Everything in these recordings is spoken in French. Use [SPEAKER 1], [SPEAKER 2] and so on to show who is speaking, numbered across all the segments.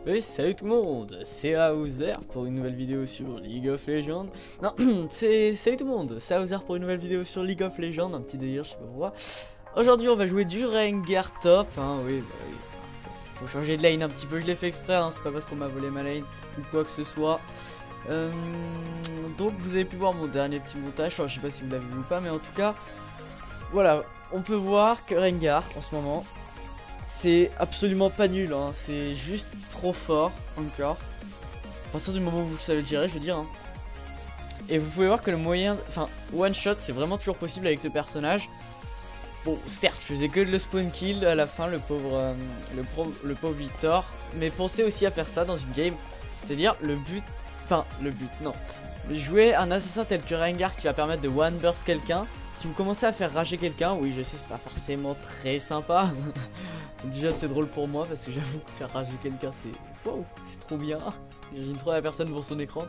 [SPEAKER 1] Oui, salut tout le monde, c'est Hauser pour une nouvelle vidéo sur League of Legends. Non, salut tout le monde, c'est Hauser pour une nouvelle vidéo sur League of Legends, un petit délire, je sais pas pourquoi. Aujourd'hui on va jouer du Rengar top, hein, oui, bah oui. Faut changer de lane un petit peu, je l'ai fait exprès, hein, c'est pas parce qu'on m'a volé ma lane ou quoi que ce soit. Donc vous avez pu voir mon dernier petit montage, enfin je sais pas si vous l'avez vu ou pas, mais en tout cas, voilà, on peut voir que Rengar en ce moment, c'est absolument pas nul, hein. C'est juste trop fort encore. À partir du moment où vous savez le tirer, je veux dire. Hein. Et vous pouvez voir que le moyen, enfin, one shot, c'est vraiment toujours possible avec ce personnage. Bon, certes, je faisais que le spawn kill à la fin, le pauvre Victor. Mais pensez aussi à faire ça dans une game. C'est-à-dire non. Mais jouer un assassin tel que Rengar qui va permettre de one burst quelqu'un. Si vous commencez à faire rager quelqu'un, oui, je sais, c'est pas forcément très sympa. Déjà, c'est drôle pour moi parce que j'avoue que faire rager quelqu'un, c'est wow, c'est trop bien. J'imagine trop la personne pour son écran.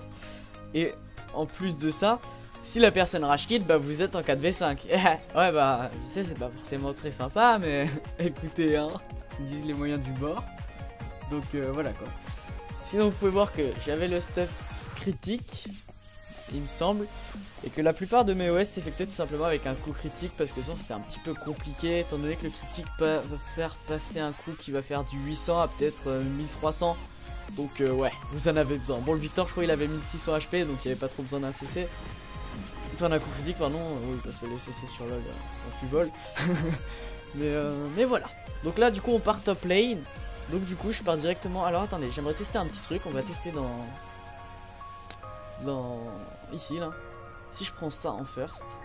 [SPEAKER 1] Et en plus de ça, si la personne rage quitte, bah vous êtes en 4v5. Ouais, bah je sais, c'est pas forcément très sympa, mais écoutez, hein, ils disent les moyens du bord. Donc voilà quoi. Sinon, vous pouvez voir que j'avais le stuff critique, il me semble, et que la plupart de mes OS s'effectuaient tout simplement avec un coup critique parce que sinon c'était un petit peu compliqué étant donné que le critique va faire passer un coup qui va faire du 800 à peut-être 1300. Donc ouais, vous en avez besoin. Bon, le Victor, je crois il avait 1600 HP, donc il n'y avait pas trop besoin d'un CC. Enfin d'un coup critique, pardon, oui, parce que les CC sur LoL, c'est quand tu voles. mais voilà. Donc là du coup on part top lane. Donc du coup je pars directement. Alors attendez, j'aimerais tester un petit truc. On va tester ici là. Si je prends ça en first,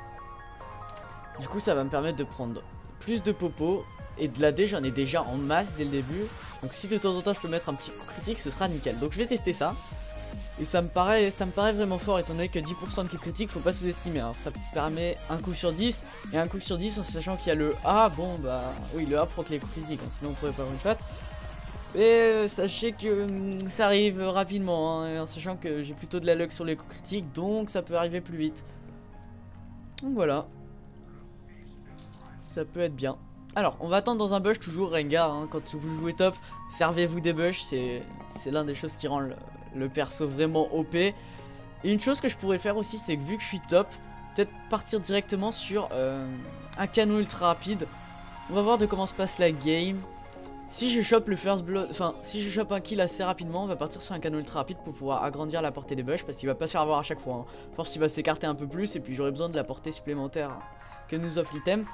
[SPEAKER 1] du coup ça va me permettre de prendre plus de popo. Et de l'AD j'en ai déjà en masse dès le début. Donc si de temps en temps je peux mettre un petit coup critique, ce sera nickel. Donc je vais tester ça. Et ça me paraît vraiment fort étant donné que 10% de coup critique faut pas sous-estimer, hein. Ça permet un coup sur 10. Et un coup sur 10 en sachant qu'il y a le A. Bon bah oui, le A proc les coups critiques, hein, sinon on pourrait pas one shot. Et sachez que ça arrive rapidement, hein, en sachant que j'ai plutôt de la luck sur les coups critiques, donc ça peut arriver plus vite. Donc voilà. Ça peut être bien. Alors, on va attendre dans un bush toujours, Rengar, hein, quand vous jouez top, servez-vous des bush, c'est l'un des choses qui rend le perso vraiment OP. Et une chose que je pourrais faire aussi, c'est que vu que je suis top, peut-être partir directement sur un canon ultra rapide. On va voir de comment se passe la game. Si je chope le first blood, enfin si je chope un kill assez rapidement, on va partir sur un canon ultra rapide pour pouvoir agrandir la portée des bush parce qu'il va pas se faire avoir à chaque fois, hein. Force il va s'écarter un peu plus et puis j'aurai besoin de la portée supplémentaire que nous offre l'item.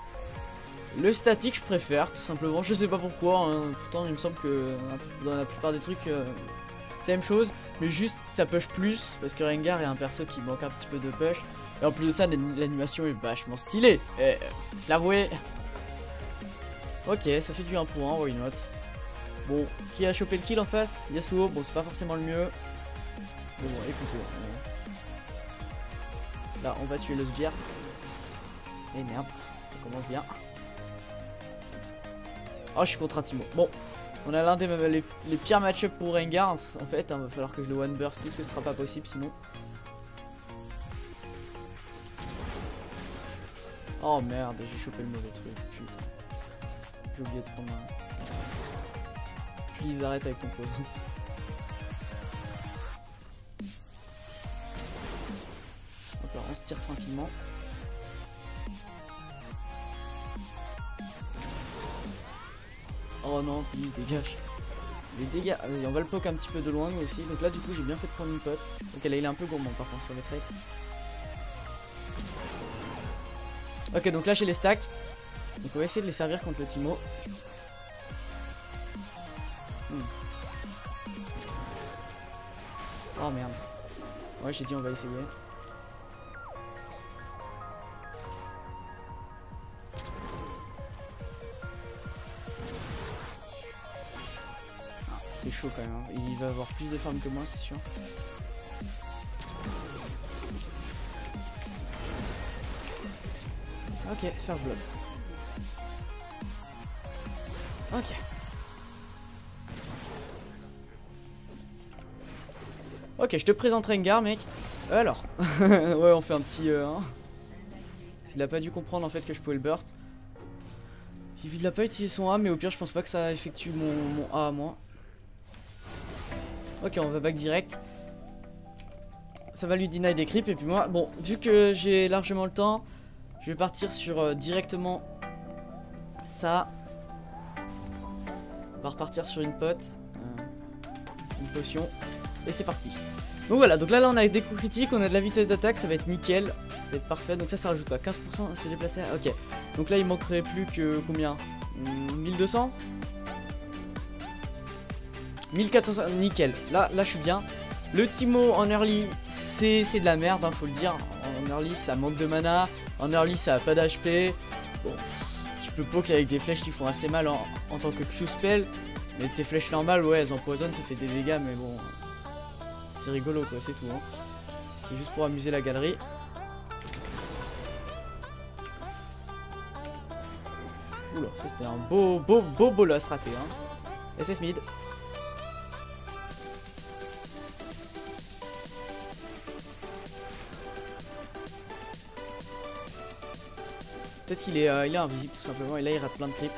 [SPEAKER 1] Le statique je préfère tout simplement, je sais pas pourquoi, hein. Pourtant il me semble que dans la plupart des trucs c'est la même chose, mais juste ça push plus parce que Rengar est un perso qui manque un petit peu de push. Et en plus de ça l'animation est vachement stylée, faut se l'avouer. Ok, ça fait du 1 pour 1, why not. Bon, qui a chopé le kill en face? Yasuo, bon c'est pas forcément le mieux. Mais bon, écoutez. Là, on va tuer le sbire. Et merde, ça commence bien. Oh, je suis contre un Timo. Bon, on a l'un des les pires match-up pour Rengar. En fait, hein, va falloir que je le one burst tout, ce sera pas possible sinon. Oh merde, j'ai chopé le mauvais truc, putain. J'ai oublié de prendre un... Please, arrête avec ton poison. D'accord, on se tire tranquillement. Oh non, please, dégage. Les dégâts, vas-y, on va le poke un petit peu de loin nous aussi. Donc là, du coup, j'ai bien fait de prendre une pote. Ok, là, il est un peu gourmand par contre sur les trades. Ok, donc là, j'ai les stacks. Donc on va essayer de les servir contre le Timo. Oh merde. Ouais, j'ai dit on va essayer. Ah, c'est chaud quand même, hein. Il va avoir plus de farm que moi, c'est sûr. Ok, first blood. Ok. Ok, je te présente Rengar, mec. Alors, ouais, on fait un petit... hein. Il a pas dû comprendre en fait que je pouvais le burst. Il a pas utilisé son A, mais au pire, je pense pas que ça effectue mon A à moi. Ok, on va back direct. Ça va lui deny des creeps. Et puis moi, bon, vu que j'ai largement le temps, je vais partir sur directement ça. On va repartir sur une pote. Une potion. Et c'est parti. Donc voilà, donc là on a des coups critiques, on a de la vitesse d'attaque, ça va être nickel. Ça va être parfait. Donc ça rajoute quoi? 15% à se déplacer. Ok. Donc là il manquerait plus que combien? 1200? 1400, nickel. Là je suis bien. Le Teemo en early, c'est de la merde, hein, faut le dire. En early, ça manque de mana. En early, ça a pas d'HP. Bon, tu peux poke avec des flèches qui font assez mal en tant que Q-spell. Mais tes flèches normales, ouais, elles empoisonnent, ça fait des dégâts, mais bon. C'est rigolo, quoi, c'est tout. Hein. C'est juste pour amuser la galerie. Oula, ça c'était un beau bolos raté, hein. SS mid. Peut-être qu'il est, il est invisible tout simplement et là il rate plein de creeps.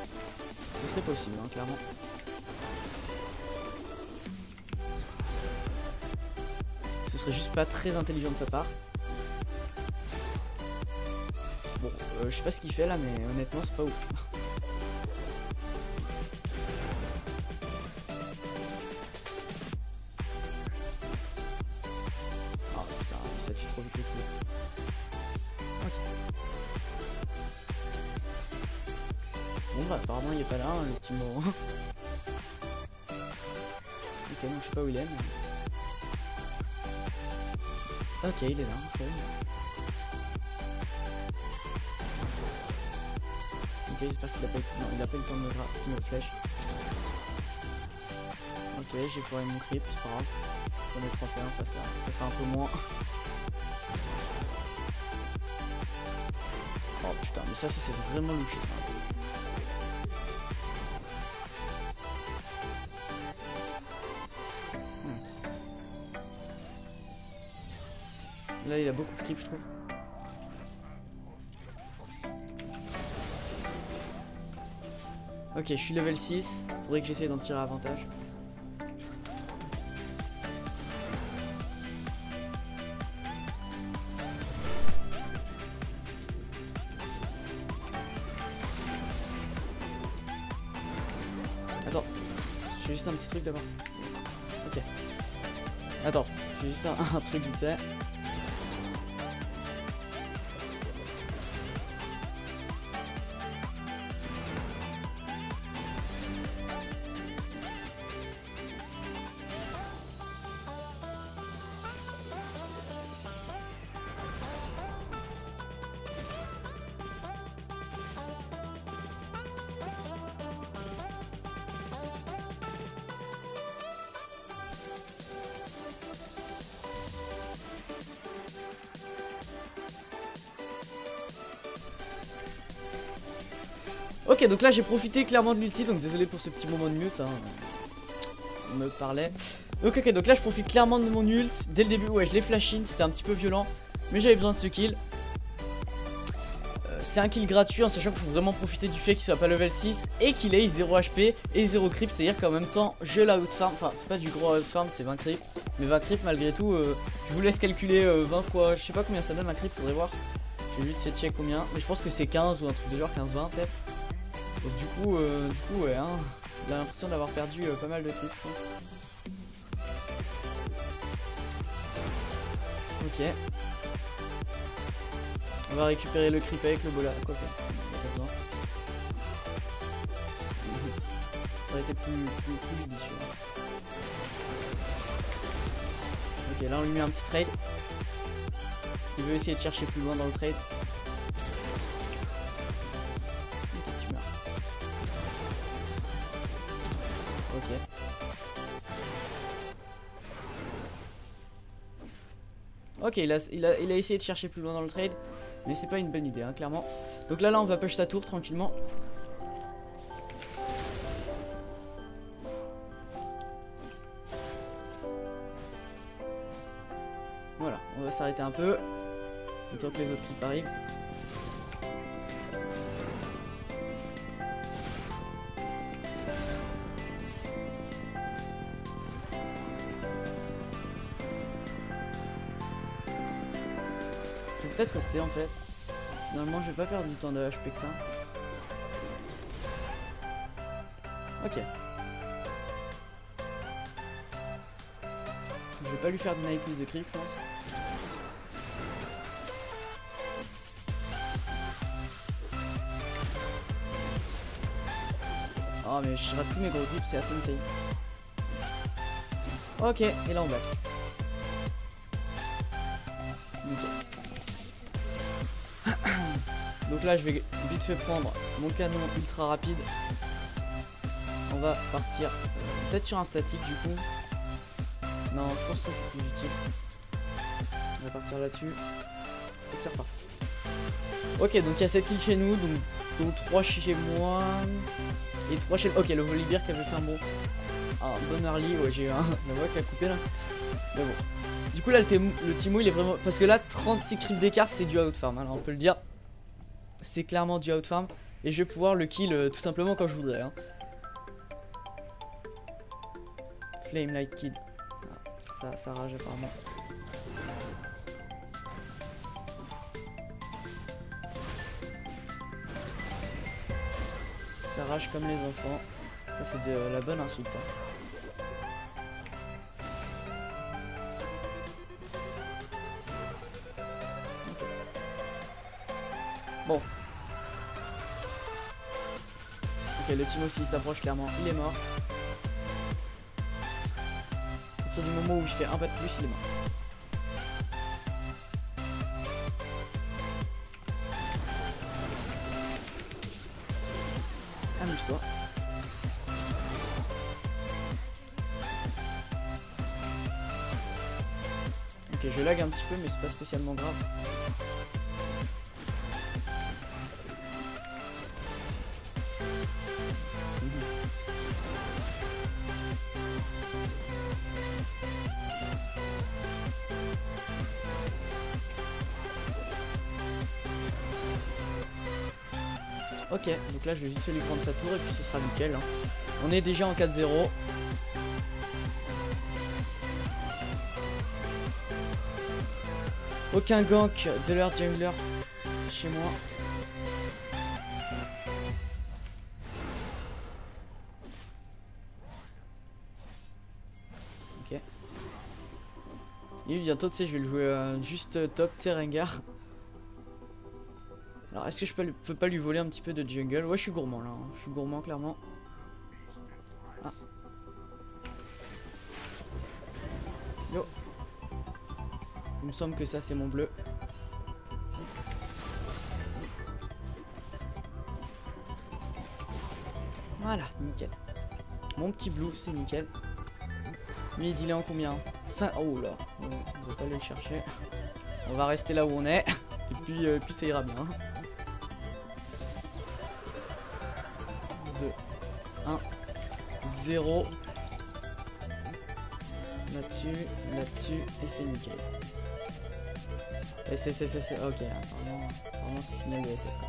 [SPEAKER 1] Ce serait possible, hein, clairement. Ce serait juste pas très intelligent de sa part. Bon, je sais pas ce qu'il fait là, mais honnêtement c'est pas ouf. Oh putain, ça tue trop vite les coups. Ok. Bon bah apparemment il est pas là, hein, le petit mot. Ok, donc je sais pas où il est. Mais... ok, il est là. Okay. Ok, j'espère qu'il a pas eu le temps de me flèche. Ok, j'ai foiré mon creep, c'est pas grave. J'en ai 31 face à ça un peu moins. Oh putain, mais ça c'est vraiment louché ça. Là il a beaucoup de creep je trouve. Ok, je suis level 6. Faudrait que j'essaye d'en tirer avantage. Attends, je fais juste un petit truc d'abord. Ok. Attends, je fais juste un truc vite fait. Ok, donc là j'ai profité clairement de l'ulti, donc désolé pour ce petit moment de mute, hein. On me parlait. Ok, donc là je profite clairement de mon ult. Dès le début, ouais, je l'ai flash in, c'était un petit peu violent, mais j'avais besoin de ce kill. C'est un kill gratuit en sachant qu'il faut vraiment profiter du fait qu'il soit pas level 6 et qu'il ait 0 HP et 0 creep, c'est à dire qu'en même temps je la outfarm, enfin c'est pas du gros outfarm, c'est 20 creep, mais 20 creep malgré tout, je vous laisse calculer 20 fois, je sais pas combien ça donne un creep, faudrait voir. J'ai vu de check combien, mais je pense que c'est 15 ou un truc de genre 15-20 peut-être. Donc du coup ouais, hein, j'ai l'impression d'avoir perdu pas mal de creep, je pense. Ok. On va récupérer le creep avec le bola. Quoi que, pas besoin. Ça aurait été plus judicieux. Ok, là on lui met un petit trade. Il veut essayer de chercher plus loin dans le trade. Ok, tu meurs. Ok. Ok, il a essayé de chercher plus loin dans le trade. Mais c'est pas une bonne idée, hein, clairement. Donc là on va push sa tour tranquillement. Voilà, on va s'arrêter un peu. Le temps que les autres creeps arrivent. Je vais peut-être rester en fait. Finalement, je vais pas perdre du temps de HP que ça. Ok. Je vais pas lui faire deny plus de creep, je pense. Oh mais je rate tous mes gros clips, c'est assez insane. Ok, et là on back. Nickel. Donc là je vais vite fait prendre mon canon ultra rapide. On va partir peut-être sur un statique du coup. Non, je pense que ça c'est plus utile. On va partir là-dessus. Et c'est reparti. Ok, donc il y a 7 kills chez nous, donc 3 chez moi. Et 3 chez... Ok, le Volibear qui avait fait un bon early. Ouais, j'ai eu la voix qui a coupé là. Mais bon. Du coup là, le Teemo il est vraiment... Parce que là, 36 creeps d'écart, c'est du outfarm. Alors on peut le dire. C'est clairement du outfarm. Et je vais pouvoir le kill tout simplement quand je voudrais. Hein. Flame Light Kid. Ah, ça rage apparemment. Ça rage comme les enfants. Ça c'est de la bonne insulte. Hein. Okay. Bon. Ok, le Teemo s'il s'approche clairement, il est mort. À partir du moment où il fait un pas de plus, il est mort. Amuse-toi. Ok, je lag un petit peu, mais c'est pas spécialement grave. Ok, donc là je vais vite fait lui prendre sa tour et puis ce sera nickel. Hein. On est déjà en 4-0. Aucun gank de leur jungler chez moi. Ok. Et bientôt, tu sais, je vais le jouer juste top, tu sais, Rengar. Alors, est-ce que je peux pas lui voler un petit peu de jungle? Ouais, je suis gourmand là. Hein. Je suis gourmand, clairement. Ah. Yo. Il me semble que ça, c'est mon bleu. Voilà, nickel. Mon petit blue, c'est nickel. Mais il est en combien? 5... Oh là, on va pas aller le chercher. On va rester là où on est. Et puis ça ira bien. 2, 1, 0. Là-dessus, là-dessus, et c'est nickel. SS, ok, apparemment c'est signal de SS quoi.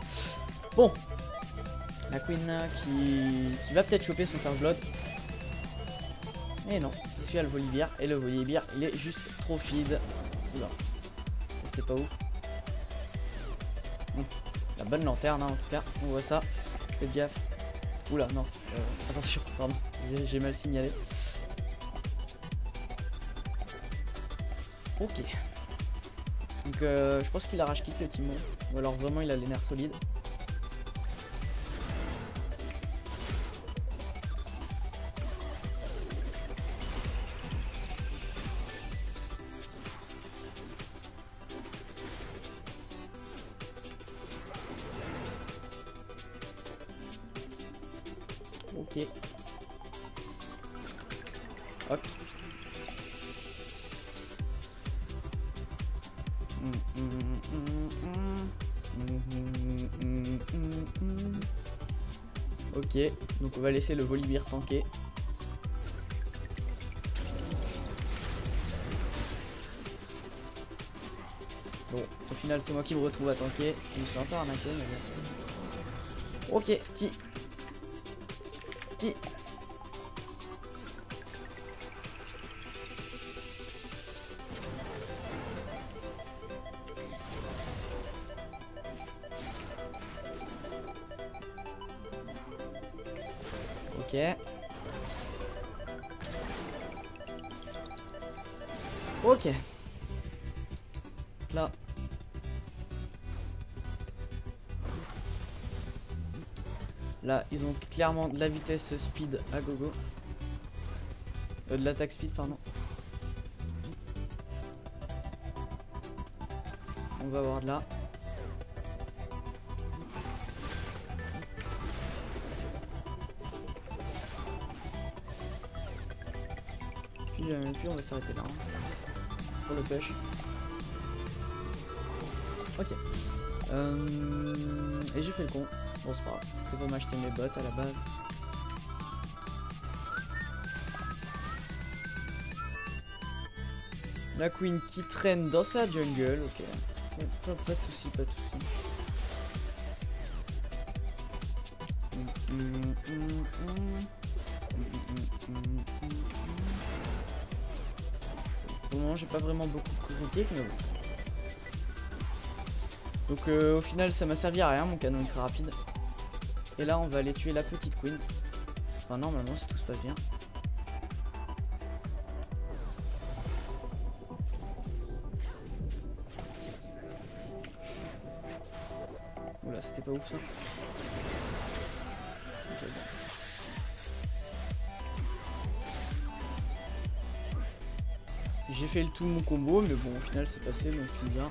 [SPEAKER 1] Bon, la Queen qui va peut-être choper son First Blood. Mais non, je suis à le Volibear, et le Volibear il est juste trop feed. Oula, ça c'était pas ouf. La bonne lanterne hein, en tout cas, on voit ça. Faites gaffe. Oula, non, attention, pardon, j'ai mal signalé. Ok. Donc je pense qu'il a rage quitte le Teemo. Ou alors vraiment il a les nerfs solides. Ok. Ok. Ok, donc on va laisser le Volibear tanker. Bon, au final c'est moi qui me retrouve à tanker. Je me suis un peu arnaqué mais bon. Ok, ti. Ok. Ok. Là. Là, ils ont clairement de la vitesse speed à gogo. De l'attaque speed, pardon. On va voir de là. Puis on va s'arrêter là. Hein, pour le push. Ok. Et j'ai fait le con. Bon, c'est pas grave. C'était pour m'acheter mes bottes à la base. La queen qui traîne dans sa jungle. Ok. Pas de soucis, pas de soucis. Pour le moment, j'ai pas vraiment beaucoup de critiques, mais bon. Donc au final ça m'a servi à rien, mon canon est très rapide. Et là on va aller tuer la petite queen. Enfin normalement si tout se passe bien. Oula c'était pas ouf ça. Okay, bon. J'ai fait le tout de mon combo mais bon au final c'est passé donc tu me diras.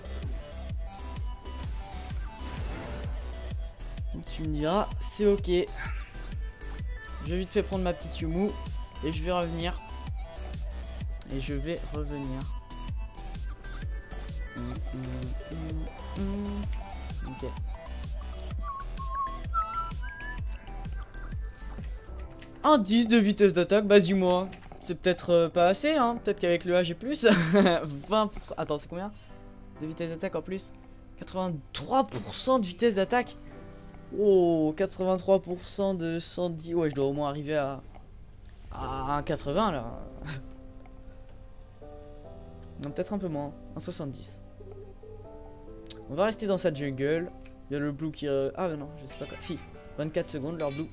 [SPEAKER 1] Tu me diras, c'est ok. Je vais vite fait prendre ma petite Yumu et je vais revenir. Ok. Un 10 de vitesse d'attaque, bah dis-moi. C'est peut-être pas assez, hein. Peut-être qu'avec le A j'ai plus. 20%. Attends, c'est combien de vitesse d'attaque en plus? 83% de vitesse d'attaque. Oh, 83% de 110. Ouais, je dois au moins arriver à un 80 là. Non, peut-être un peu moins. Un 70. On va rester dans sa jungle. Il y a le blue qui... Ah non, je sais pas quoi. Si, 24 secondes leur blue.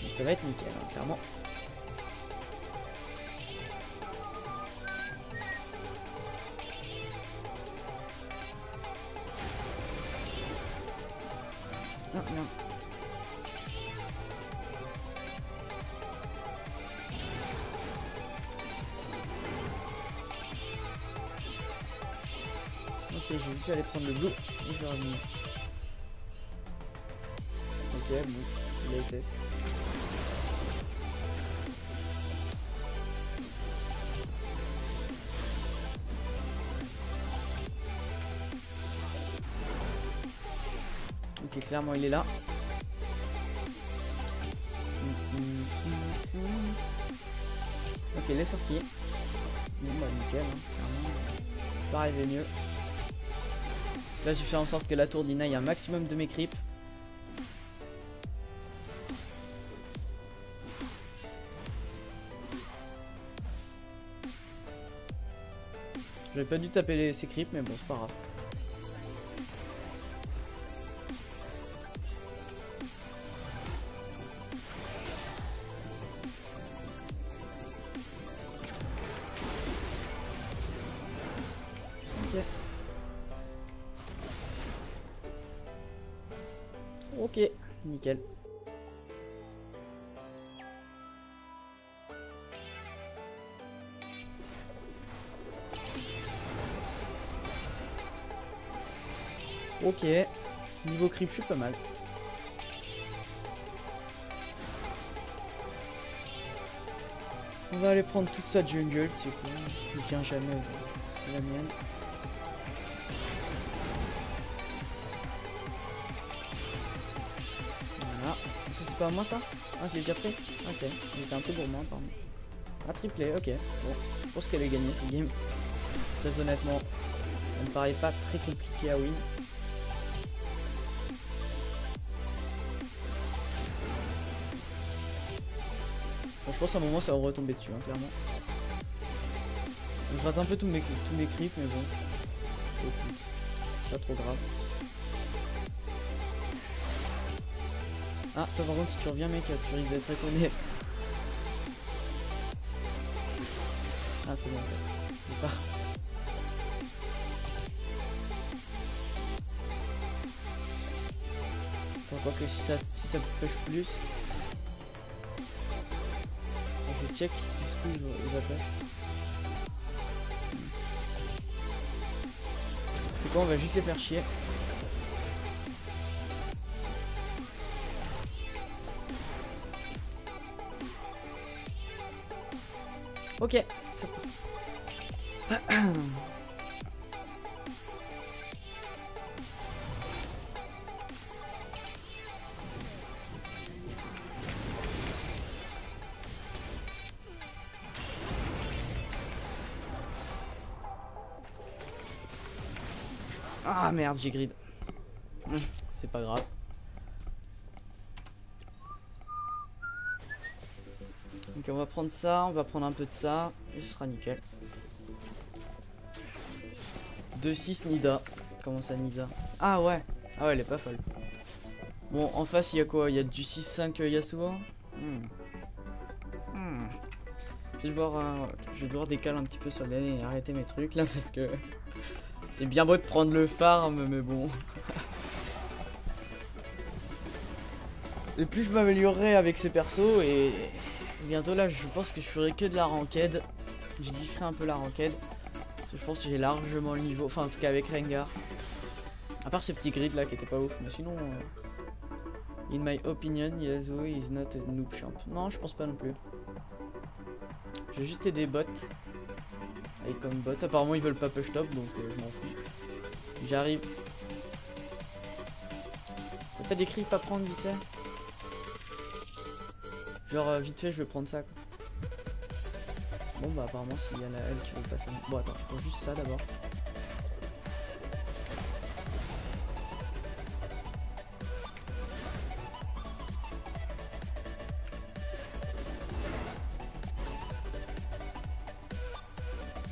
[SPEAKER 1] Donc ça va être nickel, hein, clairement. Ah merde. Ok, je vais juste aller prendre le blue et je vais revenir. Ok, bon, l'ASS. Ok, clairement il est là. Ok, il est sorti. Bon bah nickel, hein, clairement. Pas arrivé mieux. Là j'ai fait en sorte que la tour deny un maximum de mes creeps. J'avais pas dû taper ces creeps mais bon c'est pas grave. Ok, nickel. Ok, niveau creep, je suis pas mal. On va aller prendre toute sa jungle, tu sais quoi. Il vient jamais, c'est la mienne. Voilà. Ça c'est pas à moi ça? Ah je l'ai déjà pris? Ok, il était un peu gourmand pardon. Ah triplé, ok. Bon, je pense qu'elle a gagné cette game. Très honnêtement, ça me paraît pas très compliqué à win. Bon, je pense à un moment ça va retomber dessus, hein, clairement. Donc, je rate un peu tous mes creeps, mais bon. Écoute, pas trop grave. Ah, toi par contre, si tu reviens, mec, tu risques d'être étonné. Ah, c'est bon en fait. Il part. Attends, quoi que si ça push plus. Je check jusqu'où il va push. C'est quoi, on va juste les faire chier. Ok, c'est reparti. Ah merde, j'ai grid. C'est pas grave. Donc on va prendre ça, on va prendre un peu de ça, et ce sera nickel. 2-6 Nida. Comment ça Nida? Ah ouais. Ah ouais, elle est pas folle. Bon, en face il y a quoi? Il y a du 6-5 Yasuo. Je vais devoir décaler un petit peu sur l'année et arrêter mes trucs là parce que c'est bien beau de prendre le farm, mais bon. Et plus je m'améliorerai avec ces persos et bientôt là je pense que je ferai que de la ranked. J'ai geekerai un peu la ranked. Parce que je pense que j'ai largement le niveau. Enfin en tout cas avec Rengar. À part ce petit grid là qui était pas ouf. Mais sinon in my opinion Yasuo is not a noob champ. Non je pense pas non plus. J'ai juste aider bots. Avec comme bot. Apparemment ils veulent pas push top donc je m'en fous. J'arrive. Y'a pas d'écrit pas prendre vite fait. Genre vite fait je vais prendre ça quoi. Bon bah apparemment s'il y a elle qui veut passer. Bon attends je prends juste ça d'abord.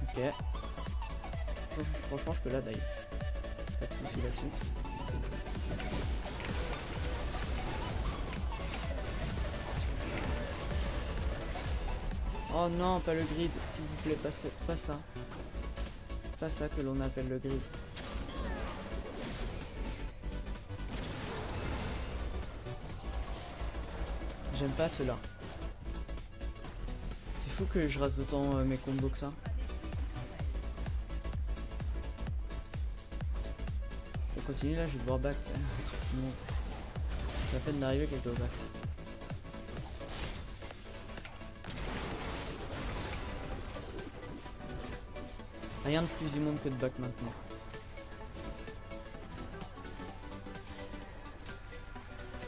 [SPEAKER 1] Ok. Franchement je peux la die. Pas de soucis là-dessus. Oh non, pas le grid, s'il vous plaît, pas ça. Pas ça que l'on appelle le grid. J'aime pas cela. C'est fou que je rate autant mes combos que ça. Ça continue là, je vais devoir back. C'est la peine d'arriver quelque chose. Rien de plus immonde que de back maintenant.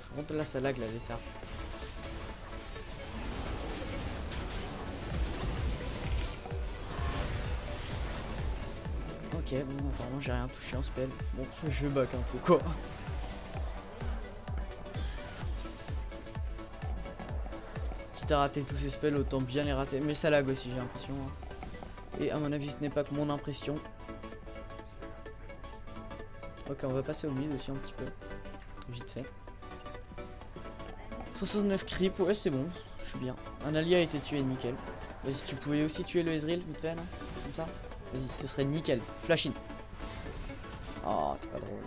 [SPEAKER 1] Par contre là ça lag la VSA. Ok bon apparemment j'ai rien touché en spell. Bon je back un truc quoi. Quitte à rater tous ces spells autant bien les rater. Mais ça lag aussi j'ai l'impression. Et à mon avis ce n'est pas que mon impression. Ok on va passer au mid aussi un petit peu. Vite fait. 69 creep, ouais c'est bon, je suis bien. Un allié a été tué, nickel. Vas-y tu pouvais aussi tuer le Ezreal vite fait là. Comme ça. Vas-y ce serait nickel. Flash in. Oh t'es pas drôle.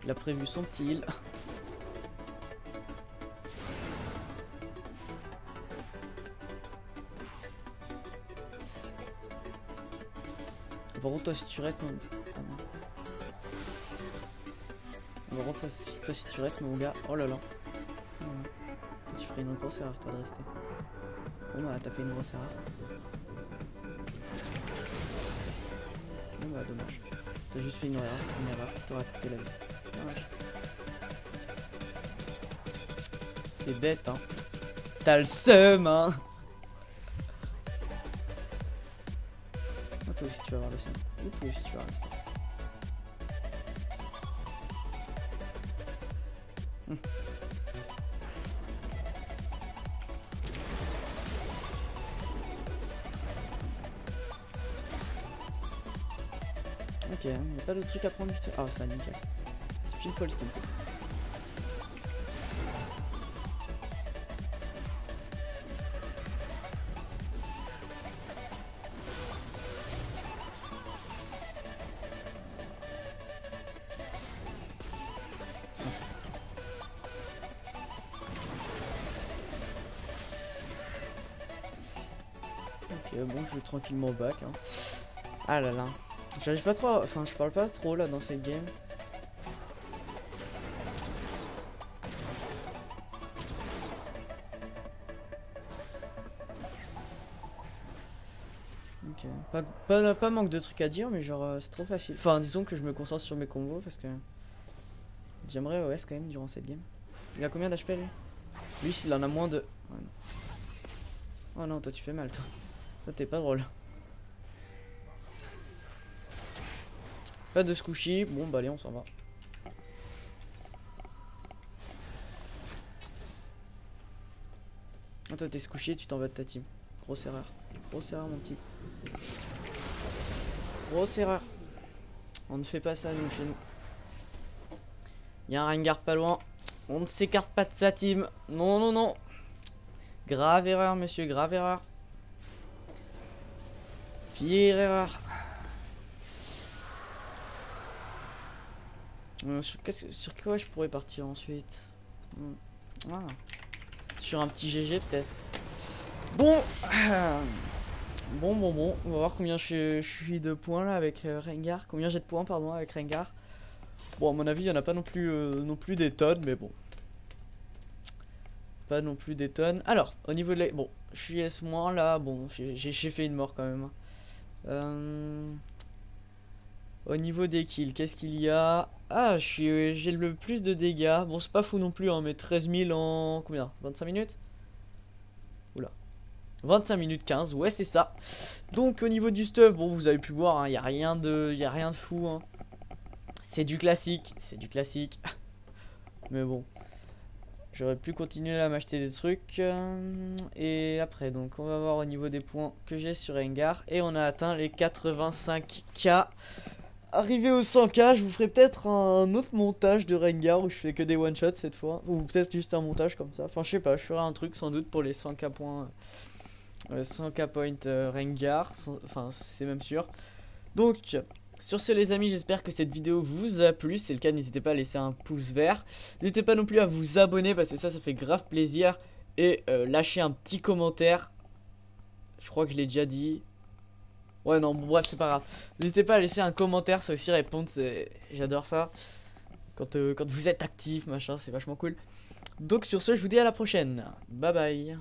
[SPEAKER 1] Il a prévu son petit heal. Par contre toi si tu restes mon... Ah, par contre toi si tu restes mon gars, oh là là. Oh, non. Toi tu ferais une grosse erreur toi de rester. Bon bah t'as fait une grosse erreur. Bon bah dommage. T'as juste fait une erreur qui t'aura coûté la vie. Dommage. C'est bête hein. T'as le seum hein. Toi aussi tu vas avoir le seum. Ou toi aussi tu vas avoir le seum. Ok, y'a pas d'autre truc à prendre du tout. Ah ça nickel. C'est pile poil ce qu'il me faut. Ok, bon, je vais tranquillement au bac. Hein. Ah là là. J'arrive pas trop. Enfin, je parle pas trop là dans cette game. Ok. Pas manque de trucs à dire, mais genre, c'est trop facile. Enfin, disons que je me concentre sur mes combos parce que j'aimerais OS quand même durant cette game. Il a combien d'HP lui? Lui, s'il en a moins de. Ouais, non. Oh non, toi tu fais mal, toi. Toi, t'es pas drôle. Pas de squishy. Bon, bah allez, on s'en va. Oh, toi, t'es squishy, tu t'en vas de ta team. Grosse erreur. Grosse erreur, mon petit. Grosse erreur. On ne fait pas ça, nous, chez nous. Il y a un Rengar pas loin. On ne s'écarte pas de sa team. Non, non, non. Grave erreur, monsieur, grave erreur. Pire erreur. Sur quoi je pourrais partir ensuite? Ah. Sur un petit GG peut-être. Bon. Bon. On va voir combien je suis de points là avec Rengar. Combien j'ai de points, pardon, avec Rengar. Bon, à mon avis, il n'y en a pas non plus des tonnes, mais bon. Pas non plus des tonnes. Alors, au niveau de la... Bon, je suis S- là. Bon, j'ai fait une mort quand même. Au niveau des kills, qu'est-ce qu'il y a? Ah, j'ai le plus de dégâts. Bon, c'est pas fou non plus, hein, mais 13 000 en... Combien? 25 minutes? Oula. 25 minutes 15, ouais, c'est ça. Donc, au niveau du stuff, bon, vous avez pu voir, il n'y a rien de fou. Hein. C'est du classique, Mais bon. J'aurais pu continuer à m'acheter des trucs. Et après, donc, on va voir au niveau des points que j'ai sur Rengar. Et on a atteint les 85K. Arrivé au 100K, je vous ferai peut-être un autre montage de Rengar où je fais que des one-shots cette fois. Ou peut-être juste un montage comme ça. Enfin, je sais pas, je ferai un truc sans doute pour les 100K points. 100K point Rengar. Enfin, c'est même sûr. Donc, sur ce les amis, j'espère que cette vidéo vous a plu. Si c'est le cas, n'hésitez pas à laisser un pouce vert. N'hésitez pas non plus à vous abonner parce que ça fait grave plaisir. Et lâcher un petit commentaire. Je crois que je l'ai déjà dit. Ouais non, bon, bref c'est pas grave. N'hésitez pas à laisser un commentaire, ça aussi répondre, j'adore ça. Quand vous êtes actif, machin, c'est vachement cool. Donc sur ce, je vous dis à la prochaine. Bye bye.